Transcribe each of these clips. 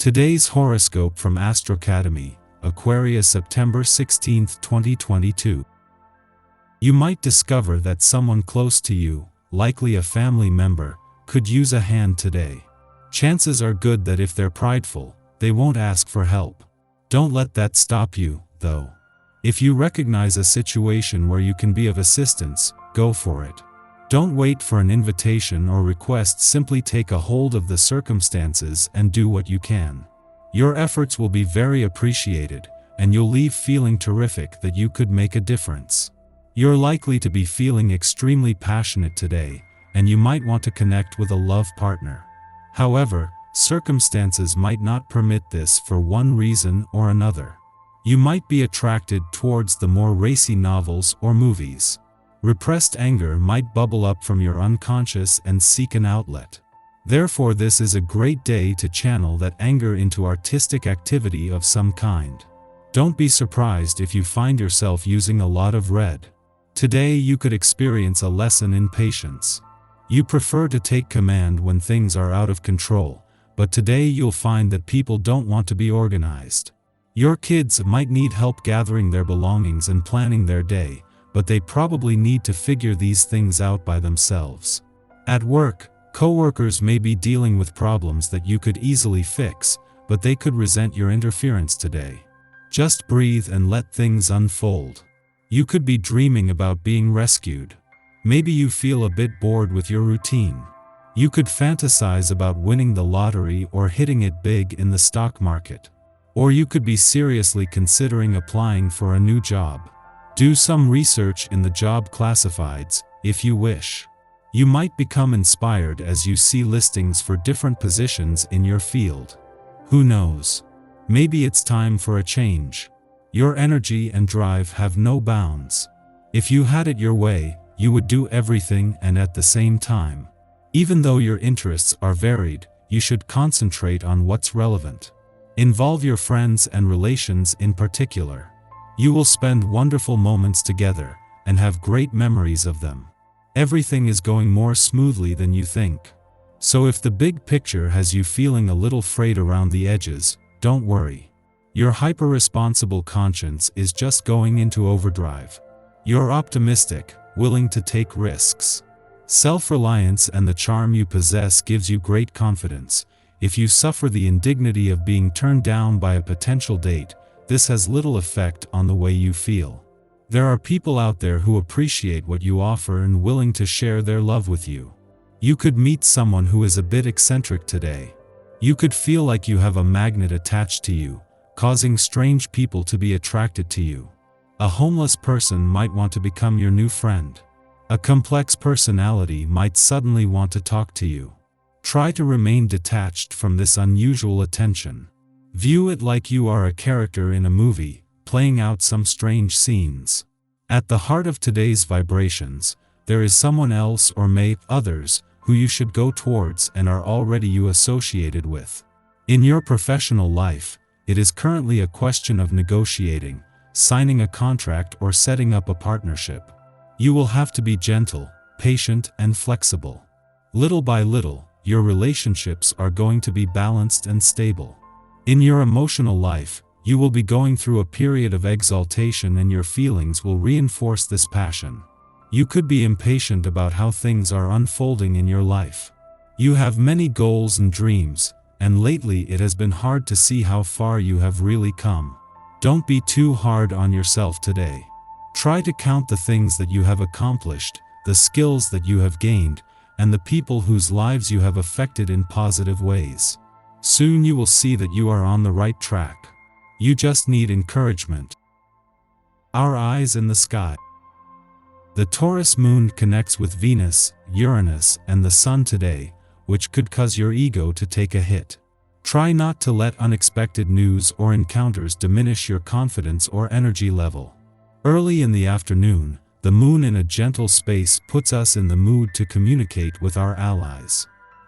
Today's horoscope from Astrocademy, Aquarius September 16, 2022. You might discover that someone close to you, likely a family member, could use a hand today. Chances are good that if they're prideful, they won't ask for help. Don't let that stop you, though. If you recognize a situation where you can be of assistance, go for it. Don't wait for an invitation or request, simply take a hold of the circumstances and do what you can. Your efforts will be very appreciated, and you'll leave feeling terrific that you could make a difference. You're likely to be feeling extremely passionate today, and you might want to connect with a love partner. However, circumstances might not permit this for one reason or another. You might be attracted towards the more racy novels or movies. Repressed anger might bubble up from your unconscious and seek an outlet. Therefore, this is a great day to channel that anger into artistic activity of some kind. Don't be surprised if you find yourself using a lot of red. Today you could experience a lesson in patience. You prefer to take command when things are out of control, but today you'll find that people don't want to be organized. Your kids might need help gathering their belongings and planning their day, but they probably need to figure these things out by themselves. At work, coworkers may be dealing with problems that you could easily fix, but they could resent your interference today. Just breathe and let things unfold. You could be dreaming about being rescued. Maybe you feel a bit bored with your routine. You could fantasize about winning the lottery or hitting it big in the stock market. Or you could be seriously considering applying for a new job. Do some research in the job classifieds, if you wish. You might become inspired as you see listings for different positions in your field. Who knows? Maybe it's time for a change. Your energy and drive have no bounds. If you had it your way, you would do everything and at the same time. Even though your interests are varied, you should concentrate on what's relevant. Involve your friends and relations in particular. You will spend wonderful moments together, and have great memories of them. Everything is going more smoothly than you think. So if the big picture has you feeling a little frayed around the edges, don't worry. Your hyper-responsible conscience is just going into overdrive. You're optimistic, willing to take risks. Self-reliance and the charm you possess gives you great confidence. If you suffer the indignity of being turned down by a potential date, this has little effect on the way you feel. There are people out there who appreciate what you offer and willing to share their love with you. You could meet someone who is a bit eccentric today. You could feel like you have a magnet attached to you, causing strange people to be attracted to you. A homeless person might want to become your new friend. A complex personality might suddenly want to talk to you. Try to remain detached from this unusual attention. View it like you are a character in a movie, playing out some strange scenes. At the heart of today's vibrations, there is someone else or others who you should go towards and are already you associated with. In your professional life, it is currently a question of negotiating, signing a contract or setting up a partnership. You will have to be gentle, patient, and flexible. Little by little, your relationships are going to be balanced and stable. In your emotional life, you will be going through a period of exaltation and your feelings will reinforce this passion. You could be impatient about how things are unfolding in your life. You have many goals and dreams, and lately it has been hard to see how far you have really come. Don't be too hard on yourself today. Try to count the things that you have accomplished, the skills that you have gained, and the people whose lives you have affected in positive ways. Soon you will see that you are on the right track. You just need encouragement. Our eyes in the sky. The Taurus moon connects with Venus, Uranus, and the Sun today, which could cause your ego to take a hit. Try not to let unexpected news or encounters diminish your confidence or energy level. Early in the afternoon, the moon in a gentle space puts us in the mood to communicate with our allies.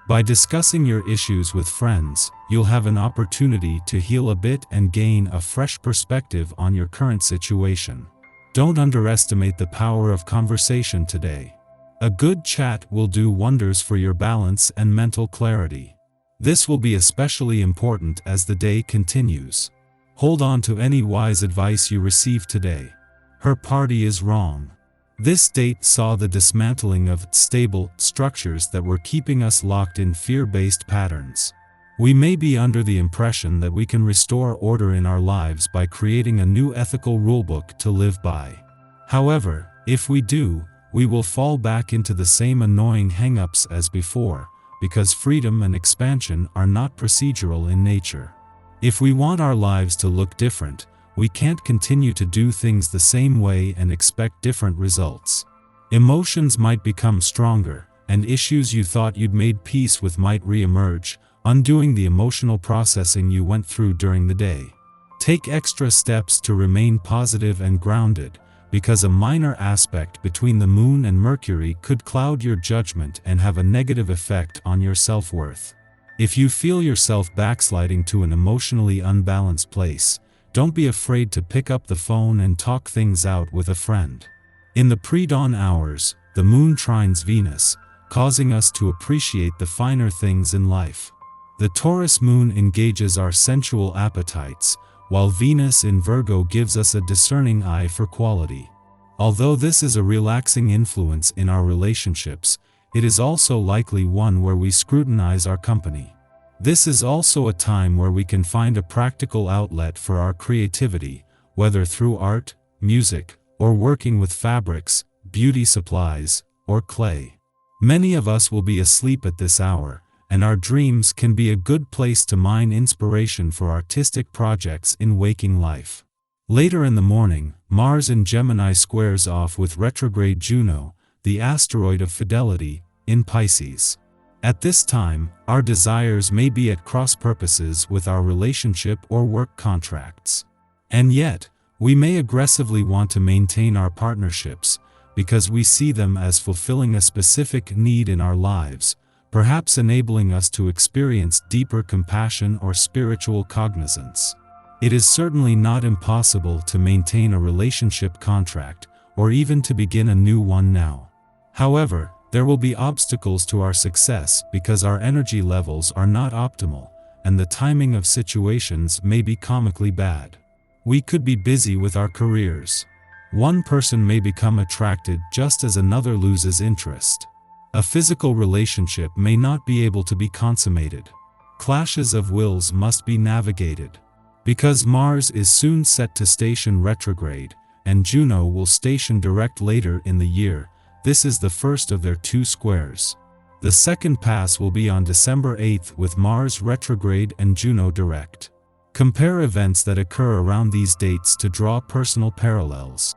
By discussing your issues with friends, you'll have an opportunity to heal a bit and gain a fresh perspective on your current situation. Don't underestimate the power of conversation today. A good chat will do wonders for your balance and mental clarity. This will be especially important as the day continues. Hold on to any wise advice you receive today. Her party is wrong. This date saw the dismantling of stable structures that were keeping us locked in fear-based patterns. We may be under the impression that we can restore order in our lives by creating a new ethical rulebook to live by. However, if we do, we will fall back into the same annoying hang-ups as before, because freedom and expansion are not procedural in nature. If we want our lives to look different, we can't continue to do things the same way and expect different results. Emotions might become stronger, and issues you thought you'd made peace with might re-emerge, undoing the emotional processing you went through during the day. Take extra steps to remain positive and grounded, because a minor aspect between the Moon and Mercury could cloud your judgment and have a negative effect on your self-worth. If you feel yourself backsliding to an emotionally unbalanced place, don't be afraid to pick up the phone and talk things out with a friend. In the pre-dawn hours, the Moon trines Venus, causing us to appreciate the finer things in life. The Taurus Moon engages our sensual appetites, while Venus in Virgo gives us a discerning eye for quality. Although this is a relaxing influence in our relationships, it is also likely one where we scrutinize our company. This is also a time where we can find a practical outlet for our creativity, whether through art, music, or working with fabrics, beauty supplies, or clay. Many of us will be asleep at this hour, and our dreams can be a good place to mine inspiration for artistic projects in waking life. Later in the morning, Mars in Gemini squares off with retrograde Juno, the asteroid of fidelity, in Pisces. At this time, our desires may be at cross purposes with our relationship or work contracts. And yet, we may aggressively want to maintain our partnerships, because we see them as fulfilling a specific need in our lives, perhaps enabling us to experience deeper compassion or spiritual cognizance. It is certainly not impossible to maintain a relationship contract, or even to begin a new one now. However, there will be obstacles to our success because our energy levels are not optimal, and the timing of situations may be comically bad. We could be busy with our careers. One person may become attracted just as another loses interest. A physical relationship may not be able to be consummated. Clashes of wills must be navigated. Because Mars is soon set to station retrograde, and Juno will station direct later in the year, this is the first of their two squares. The second pass will be on December 8th with Mars retrograde and Juno direct. Compare events that occur around these dates to draw personal parallels.